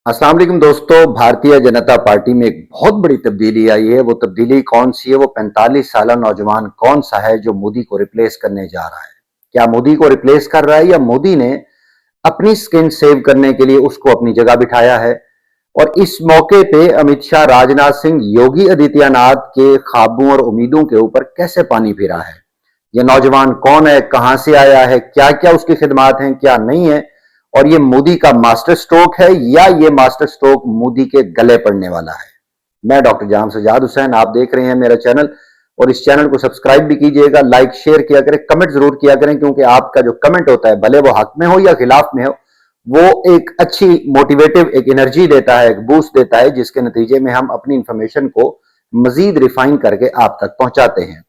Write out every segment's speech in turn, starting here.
अस्सलाम वालेकुम दोस्तों। भारतीय जनता पार्टी में एक बहुत बड़ी तब्दीली आई है। वो तब्दीली कौन सी है? वो 45 साल नौजवान कौन सा है जो मोदी को रिप्लेस करने जा रहा है? क्या मोदी को रिप्लेस कर रहा है या मोदी ने अपनी स्किन सेव करने के लिए उसको अपनी जगह बिठाया है? और इस मौके पे अमित शाह, राजनाथ सिंह, योगी आदित्यनाथ के ख्वाबों और उम्मीदों के ऊपर कैसे पानी फिरा है? ये नौजवान कौन है, कहां से आया है, क्या क्या उसकी खिदमात हैं, क्या नहीं है, और ये मोदी का मास्टर स्ट्रोक है या ये मास्टर स्ट्रोक मोदी के गले पड़ने वाला है? मैं डॉक्टर जाम सजाद हुसैन, आप देख रहे हैं मेरा चैनल, और इस चैनल को सब्सक्राइब भी कीजिएगा, लाइक शेयर किया करें, कमेंट जरूर किया करें, क्योंकि आपका जो कमेंट होता है, भले वो हक में हो या खिलाफ में हो, वो एक अच्छी मोटिवेटिव, एक एनर्जी देता है, एक बूस्ट देता है, जिसके नतीजे में हम अपनी इंफॉर्मेशन को मजीद रिफाइन करके आप तक पहुंचाते हैं।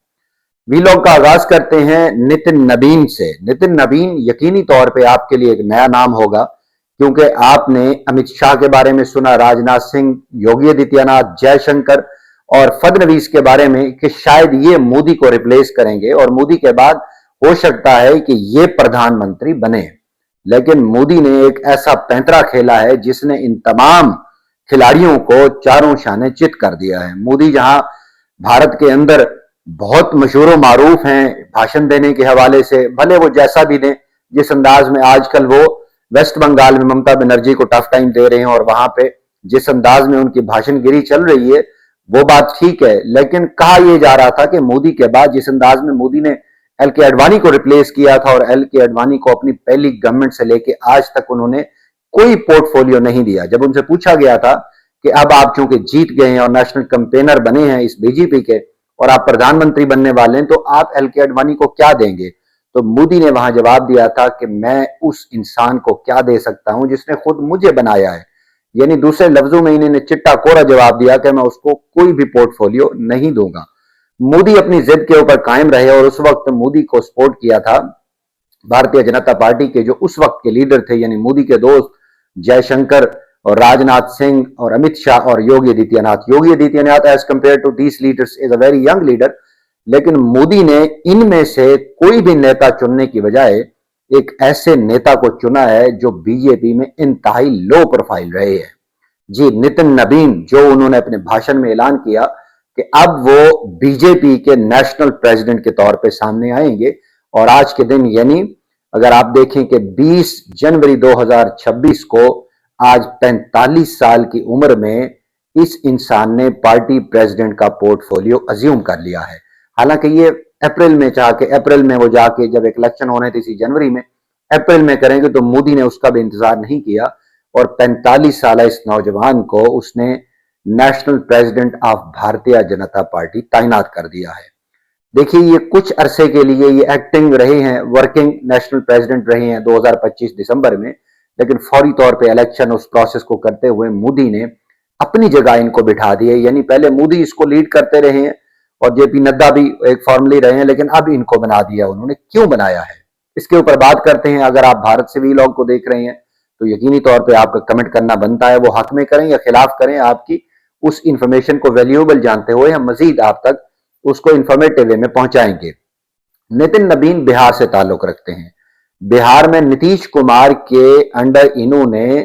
वीलॉग का आगाज करते हैं नितिन नबीन से। नितिन नबीन यकीनी तौर पे आपके लिए एक नया नाम होगा, क्योंकि आपने अमित शाह के बारे में सुना, राजनाथ सिंह, योगी आदित्यनाथ, जयशंकर और फडणवीस के बारे में कि शायद ये मोदी को रिप्लेस करेंगे और मोदी के बाद हो सकता है कि ये प्रधानमंत्री बने। लेकिन मोदी ने एक ऐसा पैंतरा खेला है जिसने इन तमाम खिलाड़ियों को चारों शाने चित कर दिया है। मोदी जहां भारत के अंदर बहुत मशहूर मारूफ हैं भाषण देने के हवाले से, भले वो जैसा भी दें, जिस अंदाज में आजकल वो वेस्ट बंगाल में ममता बनर्जी को टफ टाइम दे रहे हैं और वहां पे जिस अंदाज में उनकी भाषणगिरी चल रही है, वो बात ठीक है। लेकिन कहा यह जा रहा था कि मोदी के बाद जिस अंदाज में मोदी ने एल के अडवाणी को रिप्लेस किया था, और एल के अडवाणी को अपनी पहली गवर्नमेंट से लेके आज तक उन्होंने कोई पोर्टफोलियो नहीं दिया। जब उनसे पूछा गया था कि अब आप चूंकि जीत गए हैं और नेशनल कैंपेनर बने हैं इस बीजेपी के और आप प्रधानमंत्री बनने वाले हैं, तो आप एल के अडवाणी को क्या देंगे? तो मोदी ने वहां जवाब दिया था कि मैं उस इंसान को क्या दे सकता हूं जिसने खुद मुझे बनाया है। यानी दूसरे लफ्जों में इन्होंने चिट्टा कोरा जवाब दिया कि मैं उसको कोई भी पोर्टफोलियो नहीं दूंगा। मोदी अपनी जिद के ऊपर कायम रहे और उस वक्त मोदी को सपोर्ट किया था भारतीय जनता पार्टी के जो उस वक्त के लीडर थे, यानी मोदी के दोस्त जयशंकर और राजनाथ सिंह और अमित शाह और Yogi Adityanath. Yogi Adityanath as compare to these leaders is a very young leader, लेकिन मोदी ने इनमें से कोई भी नेता चुनने की बजाय एक ऐसे नेता को चुना है जो बीजेपी में इंतहाई लो प्रोफाइल रहे हैं। जी, नितिन नबीन, जो उन्होंने अपने भाषण में ऐलान किया कि अब वो बीजेपी के नेशनल प्रेसिडेंट के तौर पे सामने आएंगे। और आज के दिन, यानी अगर आप देखें कि 20 जनवरी 2026 को, आज 45 साल की उम्र में इस इंसान ने पार्टी प्रेसिडेंट का पोर्टफोलियो अज्यूम कर लिया है। हालांकि ये अप्रैल में चाह के, अप्रैल में वो जाके जब एक इलेक्शन होने थे इसी जनवरी में, अप्रैल में करेंगे, तो मोदी ने उसका भी इंतजार नहीं किया और 45 साल इस नौजवान को उसने national president of Bharatiya Janata party तैनात कर दिया है। देखिए, ये कुछ अरसे के लिए ये एक्टिंग रहे हैं, वर्किंग नेशनल प्रेसिडेंट रहे हैं 2025 दिसंबर में, लेकिन फौरी तौर पे इलेक्शन उस प्रोसेस को करते हुए मोदी ने अपनी जगह इनको बिठा दिए। यानी पहले मोदी इसको लीड करते रहे हैं और जेपी नड्डा भी एक फॉर्मली रहे हैं, लेकिन अब इनको बना दिया उन्होंने। क्यों बनाया है, इसके ऊपर बात करते हैं। अगर आप भारत से वीलॉग को देख रहे हैं तो यकीनी तौर पर आपका कमेंट करना बनता है, वो हक में करें या खिलाफ करें, आपकी उस इंफॉर्मेशन को वैल्यूएबल जानते हुए हम मजीद आप तक उसको इंफॉर्मेटिव वे में पहुंचाएंगे। नितिन नबीन बिहार से ताल्लुक रखते हैं। बिहार में नीतीश कुमार के अंडर इन्होंने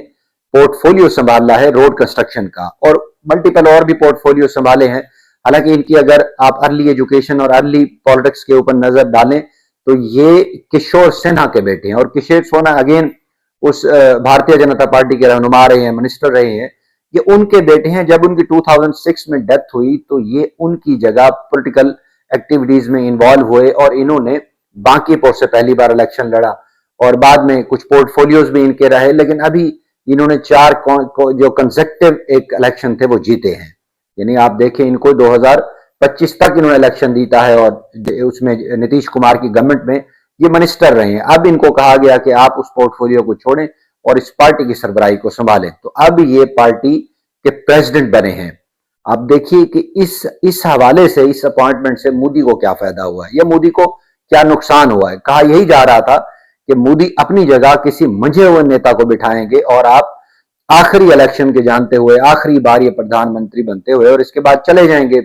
पोर्टफोलियो संभाला है रोड कंस्ट्रक्शन का, और मल्टीपल और भी पोर्टफोलियो संभाले हैं। हालांकि इनकी अगर आप अर्ली एजुकेशन और अर्ली पॉलिटिक्स के ऊपर नजर डालें तो ये किशोर सिन्हा के बेटे हैं, और किशोर सिन्हा अगेन उस भारतीय जनता पार्टी के रहनुमा रहे हैं, मिनिस्टर रहे हैं। ये उनके बेटे हैं। जब उनकी 2006 में डेथ हुई तो ये उनकी जगह पॉलिटिकल एक्टिविटीज में इन्वॉल्व हुए और इन्होंने बांकीपुर से पहली बार इलेक्शन लड़ा और बाद में कुछ पोर्टफोलियोज भी इनके रहे, लेकिन अभी इन्होंने 4 जो कंसेक्टिव एक इलेक्शन थे वो जीते हैं। यानी आप देखें, इनको 2025 तक इन्होंने इलेक्शन जीता है और उसमें नीतीश कुमार की गवर्नमेंट में ये मिनिस्टर रहे हैं। अब इनको कहा गया कि आप उस पोर्टफोलियो को छोड़ें और इस पार्टी की सरबराही को संभालें, तो अब ये पार्टी के प्रेसिडेंट बने हैं। आप देखिए कि इस हवाले से, इस अपॉइंटमेंट से मोदी को क्या फायदा हुआ है या मोदी को क्या नुकसान हुआ है। कहा यही जा रहा था कि मोदी अपनी जगह किसी मंझे हुए नेता को बिठाएंगे और आप आखिरी इलेक्शन के जानते हुए आखिरी बार ये प्रधानमंत्री बनते हुए और इसके बाद चले जाएंगे।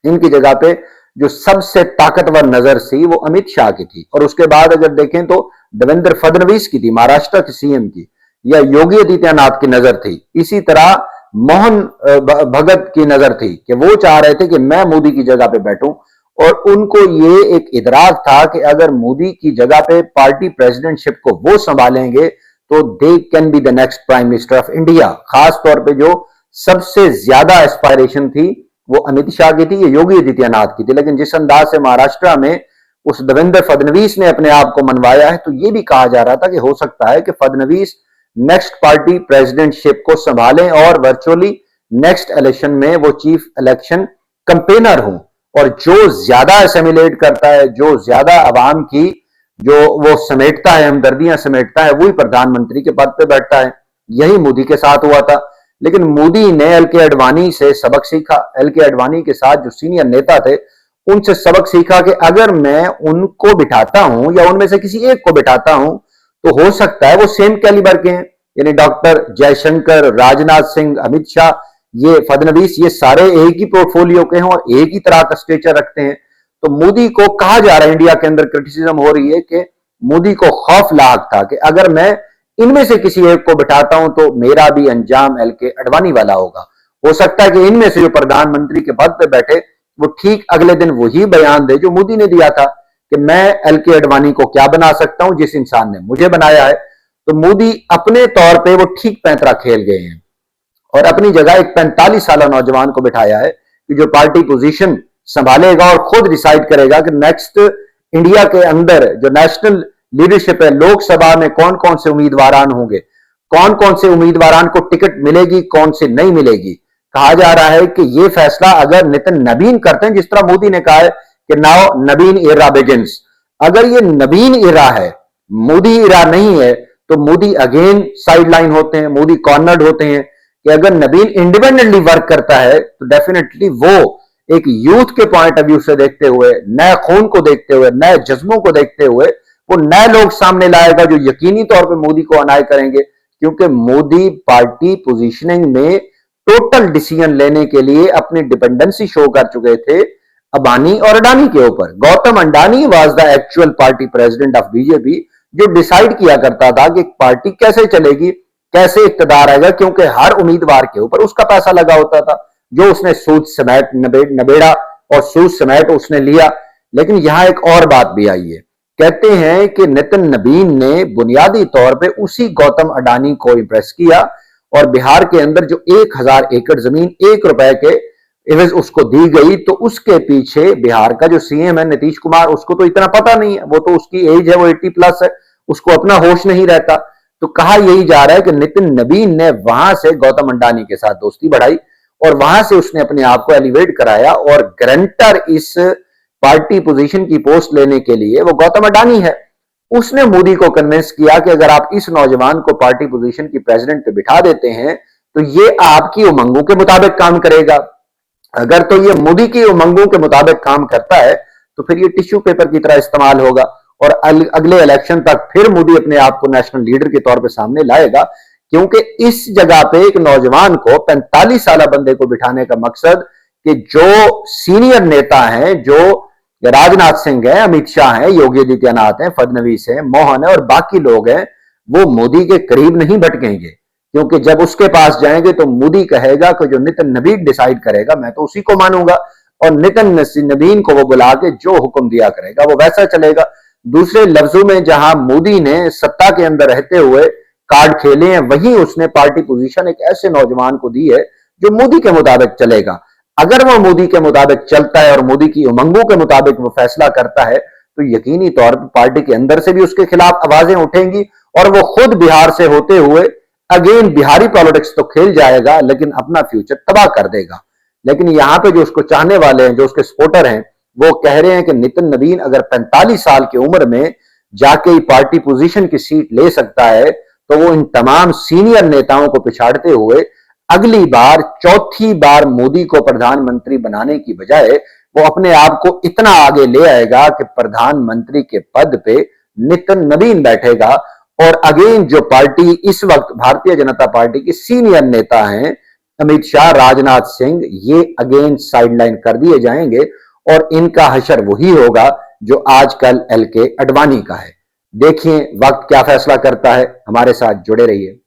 इनकी जगह पे जो सबसे ताकतवर नजर थी वो अमित शाह की थी, और उसके बाद अगर देखें तो देवेंद्र फडणवीस की थी, महाराष्ट्र के सीएम की। या योगी आदित्यनाथ की नजर थी, इसी तरह मोहन भगत की नजर थी कि वो चाह रहे थे कि मैं मोदी की जगह पे बैठूं, और उनको ये एक इदराक था कि अगर मोदी की जगह पे पार्टी प्रेसिडेंटशिप को वो संभालेंगे तो they can be the next prime minister of India. खास तौर पे जो सबसे ज्यादा एस्पायरेशन थी वो अमित शाह की थी, ये योगी आदित्यनाथ की थी। लेकिन जिस अंदाज से महाराष्ट्र में उस देवेंद्र फडणवीस ने अपने आप को मनवाया है, तो ये भी कहा जा रहा था कि हो सकता है कि फडणवीस नेक्स्ट पार्टी प्रेसिडेंटशिप को संभालें और वर्चुअली नेक्स्ट इलेक्शन में वो चीफ इलेक्शन कंपेनर हों, और जो ज्यादा असेमिलेट करता है, जो ज्यादा आवाम की जो वो समेटता है, हमदर्दियां समेटता है, वही प्रधानमंत्री के पद पे बैठता है। यही मोदी के साथ हुआ था। लेकिन मोदी ने एल के अडवाणी से सबक सीखा। एल के अडवाणी के साथ जो सीनियर नेता थे उनसे सबक सीखा कि अगर मैं उनको बिठाता हूं या उनमें से किसी एक को बिठाता हूं तो हो सकता है वो सेम कैलिबर के हैं, यानी डॉक्टर जयशंकर, राजनाथ सिंह, अमित शाह, ये फडणवीस, ये सारे एक ही पोर्टफोलियो के हैं और एक ही तरह का स्ट्रेचर रखते हैं। तो मोदी को कहा जा रहा है, इंडिया के अंदर क्रिटिसिज्म हो रही है कि मोदी को खौफ लाग था कि अगर मैं इनमें से किसी एक को बिठाता हूं तो मेरा भी अंजाम एल के अडवाणी वाला होगा। हो सकता है कि इनमें से जो प्रधानमंत्री के पद पे बैठे वो ठीक अगले दिन वही बयान दे जो मोदी ने दिया था कि मैं एल के अडवाणी को क्या बना सकता हूं जिस इंसान ने मुझे बनाया है। तो मोदी अपने तौर पे वो ठीक पैंतरा खेल गए हैं और अपनी जगह एक 45 साल नौजवान को बिठाया है कि जो पार्टी पोजीशन संभालेगा और खुद डिसाइड करेगा कि नेक्स्ट इंडिया के अंदर जो नेशनल लीडरशिप है, लोकसभा में कौन कौन से उम्मीदवारान होंगे, कौन कौन से उम्मीदवारान को टिकट मिलेगी, कौन से नहीं मिलेगी। कहा जा रहा है कि यह फैसला अगर नितिन नबीन करते हैं, जिस तरह मोदी ने कहा है कि नाउ नबीन इरा बिगिंस, अगर ये नबीन इरा है, मोदी इरा नहीं है, तो मोदी अगेन साइडलाइन होते हैं, मोदी कॉर्नर्ड होते हैं। कि अगर नबीन इंडिपेंडेंटली वर्क करता है तो डेफिनेटली वो एक यूथ के पॉइंट ऑफ व्यू से देखते हुए, नए खून को देखते हुए, नए जज्बों को देखते हुए वो नए लोग सामने लाएगा जो यकीनी तौर पे मोदी को अनाय करेंगे। क्योंकि मोदी पार्टी पोजीशनिंग में टोटल डिसीजन लेने के लिए अपनी डिपेंडेंसी शो कर चुके थे अबानी और अडानी के ऊपर। Gautam Adani was the actual party president of BJP, जो डिसाइड किया करता था कि पार्टी कैसे चलेगी, कैसे इक्तदार आएगा, क्योंकि हर उम्मीदवार के ऊपर उसका पैसा लगा होता था जो उसने सूद समेट नबेड़ा और सूद समेट उसने लिया। लेकिन यहां एक और बात भी आई है। कहते हैं कि नितिन नबीन ने बुनियादी तौर पे उसी गौतम अडानी को इंप्रेस किया और बिहार के अंदर जो 1000 एकड़ जमीन 1 रुपए के एवज उसको दी गई, तो उसके पीछे बिहार का जो सीएम है नीतीश कुमार, उसको तो इतना पता नहीं है, वो तो उसकी एज है, वो 80+ है, उसको अपना होश नहीं रहता। तो कहा यही जा रहा है कि नितिन नबीन ने वहां से गौतम अडानी के साथ दोस्ती बढ़ाई और वहां से उसने अपने आप को एलिवेट कराया और गारंटर इस पार्टी पोजीशन की पोस्ट लेने के लिए वो गौतम अडानी है। उसने मोदी को कन्विंस किया कि अगर आप इस नौजवान को पार्टी पोजीशन की प्रेसिडेंट पे बिठा देते हैं तो ये आपकी उमंगों के मुताबिक काम करेगा। अगर तो ये मोदी की उमंगों के मुताबिक काम करता है तो फिर ये टिश्यू पेपर की तरह इस्तेमाल होगा और अगले इलेक्शन तक फिर मोदी अपने आप को नेशनल लीडर के तौर पे सामने लाएगा। क्योंकि इस जगह पे एक नौजवान को 45 साल बंदे को बिठाने का मकसद कि जो सीनियर नेता हैं, जो राजनाथ सिंह है, अमित शाह है, योगी आदित्यनाथ है, फडणवीस है, मोहन है और बाकी लोग हैं, वो मोदी के करीब नहीं भटकेंगे। क्योंकि जब उसके पास जाएंगे तो मोदी कहेगा कि जो नितिन नबीन डिसाइड करेगा मैं तो उसी को मानूंगा, और नितिन नबीन को वो बुला के जो हुक्म दिया करेगा वो वैसा चलेगा। दूसरे लफ्जों में जहां मोदी ने सत्ता के अंदर रहते हुए कार्ड खेले हैं, वहीं उसने पार्टी पोजीशन एक ऐसे नौजवान को दी है जो मोदी के मुताबिक चलेगा। अगर वो मोदी के मुताबिक चलता है और मोदी की उमंगों के मुताबिक वो फैसला करता है तो यकीनी तौर पर पार्टी के अंदर से भी उसके खिलाफ आवाजें उठेंगी और वो खुद बिहार से होते हुए अगेन बिहारी पॉलिटिक्स तो खेल जाएगा लेकिन अपना फ्यूचर तबाह कर देगा। लेकिन यहां पे जो उसको चाहने वाले हैं, जो उसके सपोर्टर हैं, वो कह रहे हैं कि नितिन नबीन अगर 45 साल की उम्र में जाके पार्टी पोजीशन की सीट ले सकता है तो वो इन तमाम सीनियर नेताओं को पिछाड़ते हुए अगली बार, चौथी बार मोदी को प्रधानमंत्री बनाने की बजाय वो अपने आप को इतना आगे ले आएगा कि प्रधानमंत्री के पद पे नितिन नबीन बैठेगा और अगेन जो पार्टी इस वक्त भारतीय जनता पार्टी के सीनियर नेता हैं, अमित शाह, राजनाथ सिंह, ये अगेन साइडलाइन कर दिए जाएंगे और इनका हशर वही होगा जो आजकल एल के अडवाणी का है। देखिए वक्त क्या फैसला करता है। हमारे साथ जुड़े रहिए।